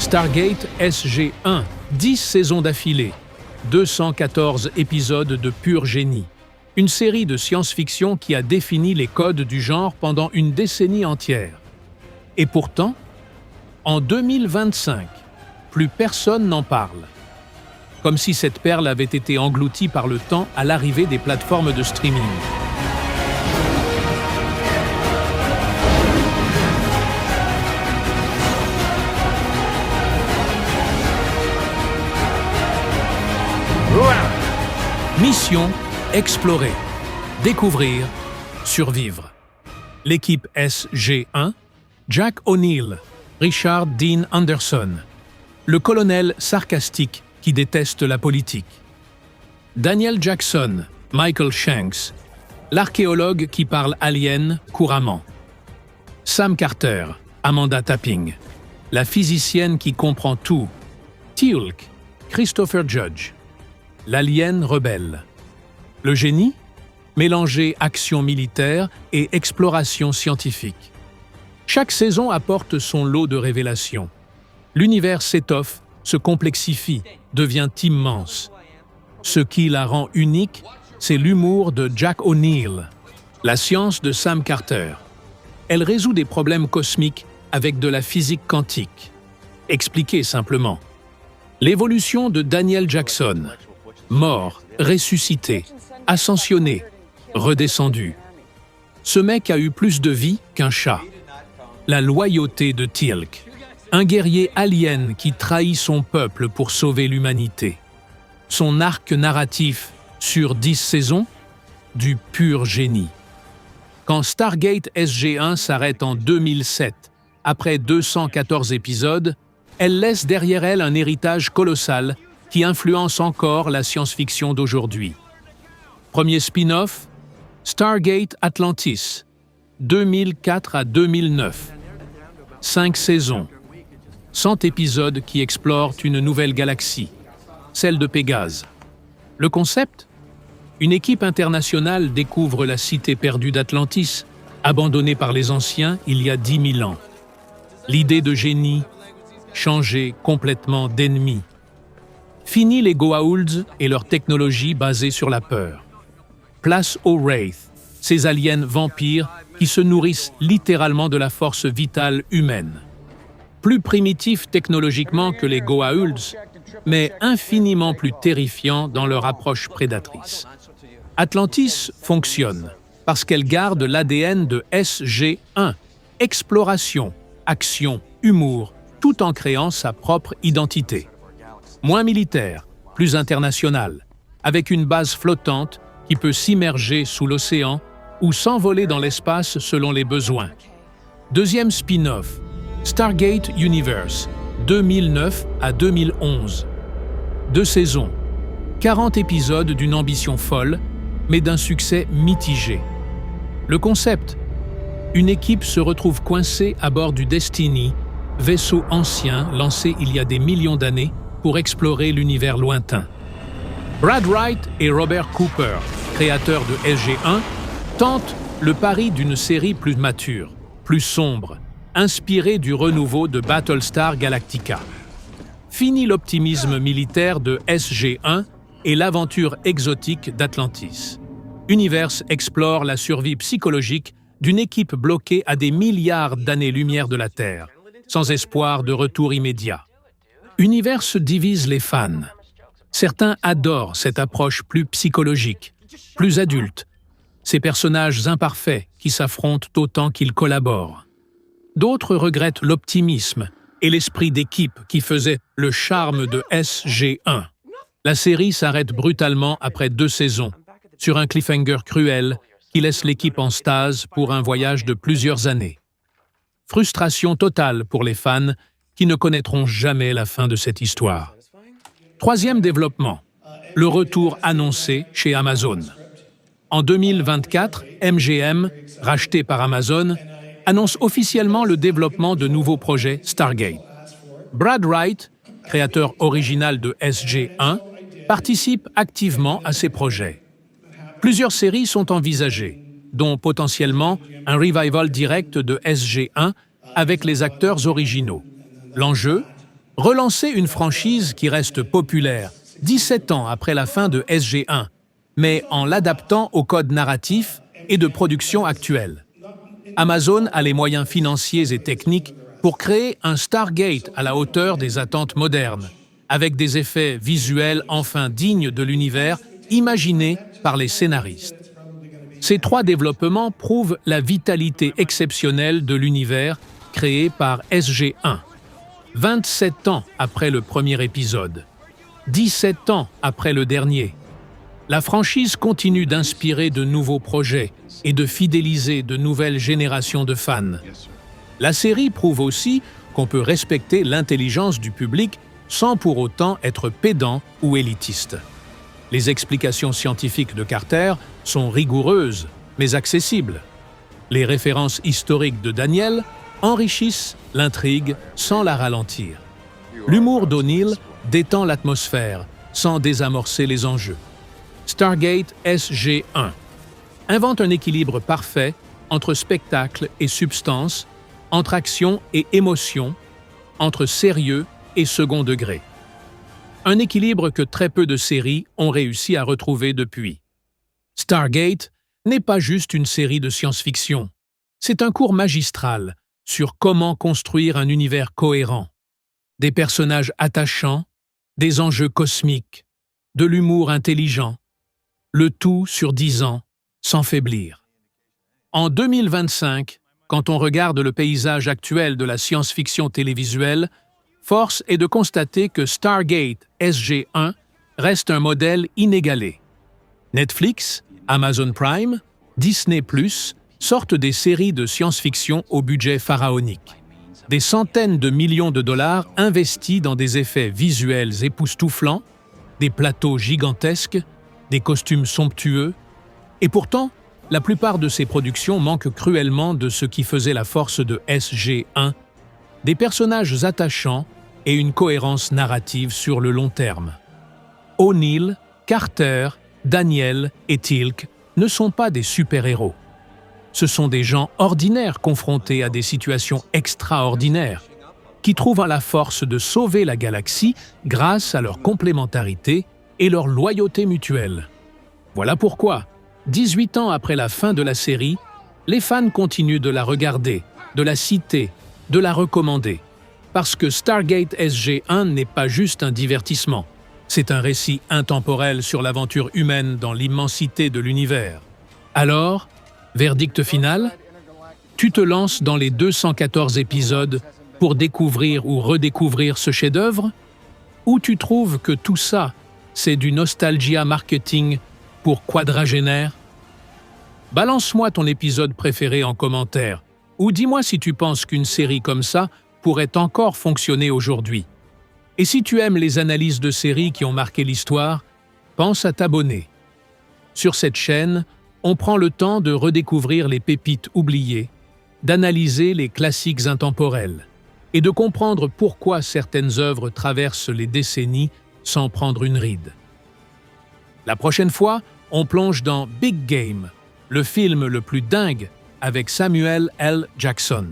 Stargate SG-1, 10 saisons d'affilée, 214 épisodes de pur génie. Une série de science-fiction qui a défini les codes du genre pendant une décennie entière. Et pourtant, en 2025, plus personne n'en parle. Comme si cette perle avait été engloutie par le temps à l'arrivée des plateformes de streaming. Mission, explorer, découvrir, survivre. L'équipe SG-1, Jack O'Neill, Richard Dean Anderson, le colonel sarcastique qui déteste la politique. Daniel Jackson, Michael Shanks, l'archéologue qui parle alien couramment. Sam Carter, Amanda Tapping, la physicienne qui comprend tout. Teal'c, Christopher Judge, l'alien rebelle. Le génie, mélanger action militaire et exploration scientifique. Chaque saison apporte son lot de révélations. L'univers s'étoffe, se complexifie, devient immense. Ce qui la rend unique, c'est l'humour de Jack O'Neill, la science de Sam Carter. Elle résout des problèmes cosmiques avec de la physique quantique. Expliqué simplement. L'évolution de Daniel Jackson. Mort, ressuscité, ascensionné, redescendu. Ce mec a eu plus de vie qu'un chat. La loyauté de Teal'c, un guerrier alien qui trahit son peuple pour sauver l'humanité. Son arc narratif, sur 10 saisons, du pur génie. Quand Stargate SG-1 s'arrête en 2007, après 214 épisodes, elle laisse derrière elle un héritage colossal qui influence encore la science-fiction d'aujourd'hui. Premier spin-off, Stargate Atlantis, 2004 à 2009. 5 saisons, 100 épisodes qui explorent une nouvelle galaxie, celle de Pégase. Le concept ? Une équipe internationale découvre la cité perdue d'Atlantis, abandonnée par les anciens il y a 10 000 ans. L'idée de génie, changer complètement d'ennemi. Fini les Goa'ulds et leur technologie basée sur la peur. Place aux Wraith, ces aliens vampires qui se nourrissent littéralement de la force vitale humaine. Plus primitifs technologiquement que les Goa'ulds, mais infiniment plus terrifiants dans leur approche prédatrice. Atlantis fonctionne parce qu'elle garde l'ADN de SG-1, exploration, action, humour, tout en créant sa propre identité. Moins militaire, plus international, avec une base flottante qui peut s'immerger sous l'océan ou s'envoler dans l'espace selon les besoins. Deuxième spin-off, Stargate Universe, 2009 à 2011. 2 saisons, 40 épisodes d'une ambition folle, mais d'un succès mitigé. Le concept ? Une équipe se retrouve coincée à bord du Destiny, vaisseau ancien lancé il y a des millions d'années pour explorer l'univers lointain. Brad Wright et Robert Cooper, créateurs de SG-1, tentent le pari d'une série plus mature, plus sombre, inspirée du renouveau de Battlestar Galactica. Fini l'optimisme militaire de SG-1 et l'aventure exotique d'Atlantis. Universe explore la survie psychologique d'une équipe bloquée à des milliards d'années-lumière de la Terre, sans espoir de retour immédiat. Universe divise les fans. Certains adorent cette approche plus psychologique, plus adulte, ces personnages imparfaits qui s'affrontent autant qu'ils collaborent. D'autres regrettent l'optimisme et l'esprit d'équipe qui faisait le charme de SG-1. La série s'arrête brutalement après 2 saisons, sur un cliffhanger cruel qui laisse l'équipe en stase pour un voyage de plusieurs années. Frustration totale pour les fans qui ne connaîtront jamais la fin de cette histoire. Troisième développement, le retour annoncé chez Amazon. En 2024, MGM, racheté par Amazon, annonce officiellement le développement de nouveaux projets Stargate. Brad Wright, créateur original de SG-1, participe activement à ces projets. Plusieurs séries sont envisagées, dont potentiellement un revival direct de SG-1 avec les acteurs originaux. L'enjeu ? Relancer une franchise qui reste populaire 17 ans après la fin de SG1, mais en l'adaptant au code narratif et de production actuel. Amazon a les moyens financiers et techniques pour créer un Stargate à la hauteur des attentes modernes, avec des effets visuels enfin dignes de l'univers imaginé par les scénaristes. Ces 3 développements prouvent la vitalité exceptionnelle de l'univers créé par SG1. 27 ans après le premier épisode, 17 ans après le dernier, la franchise continue d'inspirer de nouveaux projets et de fidéliser de nouvelles générations de fans. La série prouve aussi qu'on peut respecter l'intelligence du public sans pour autant être pédant ou élitiste. Les explications scientifiques de Carter sont rigoureuses, mais accessibles. Les références historiques de Daniel enrichissent l'intrigue sans la ralentir. L'humour d'O'Neill détend l'atmosphère sans désamorcer les enjeux. Stargate SG1 invente un équilibre parfait entre spectacle et substance, entre action et émotion, entre sérieux et second degré. Un équilibre que très peu de séries ont réussi à retrouver depuis. Stargate n'est pas juste une série de science-fiction. C'est un cours magistral sur comment construire un univers cohérent. Des personnages attachants, des enjeux cosmiques, de l'humour intelligent, le tout sur 10 ans, sans faiblir. En 2025, quand on regarde le paysage actuel de la science-fiction télévisuelle, force est de constater que Stargate SG1 reste un modèle inégalé. Netflix, Amazon Prime, Disney+, sortent des séries de science-fiction au budget pharaonique. Des centaines de millions de dollars investis dans des effets visuels époustouflants, des plateaux gigantesques, des costumes somptueux, et pourtant, la plupart de ces productions manquent cruellement de ce qui faisait la force de SG1, des personnages attachants et une cohérence narrative sur le long terme. O'Neill, Carter, Daniel et Teal'c ne sont pas des super-héros. Ce sont des gens ordinaires confrontés à des situations extraordinaires, qui trouvent la force de sauver la galaxie grâce à leur complémentarité et leur loyauté mutuelle. Voilà pourquoi, 18 ans après la fin de la série, les fans continuent de la regarder, de la citer, de la recommander. Parce que Stargate SG1 n'est pas juste un divertissement, c'est un récit intemporel sur l'aventure humaine dans l'immensité de l'univers. Alors, verdict final, tu te lances dans les 214 épisodes pour découvrir ou redécouvrir ce chef-d'œuvre, ou tu trouves que tout ça, c'est du nostalgia marketing pour quadragénaires? Balance-moi ton épisode préféré en commentaire, ou dis-moi si tu penses qu'une série comme ça pourrait encore fonctionner aujourd'hui. Et si tu aimes les analyses de séries qui ont marqué l'histoire, pense à t'abonner. Sur cette chaîne, on prend le temps de redécouvrir les pépites oubliées, d'analyser les classiques intemporels et de comprendre pourquoi certaines œuvres traversent les décennies sans prendre une ride. La prochaine fois, on plonge dans Big Game, le film le plus dingue avec Samuel L. Jackson.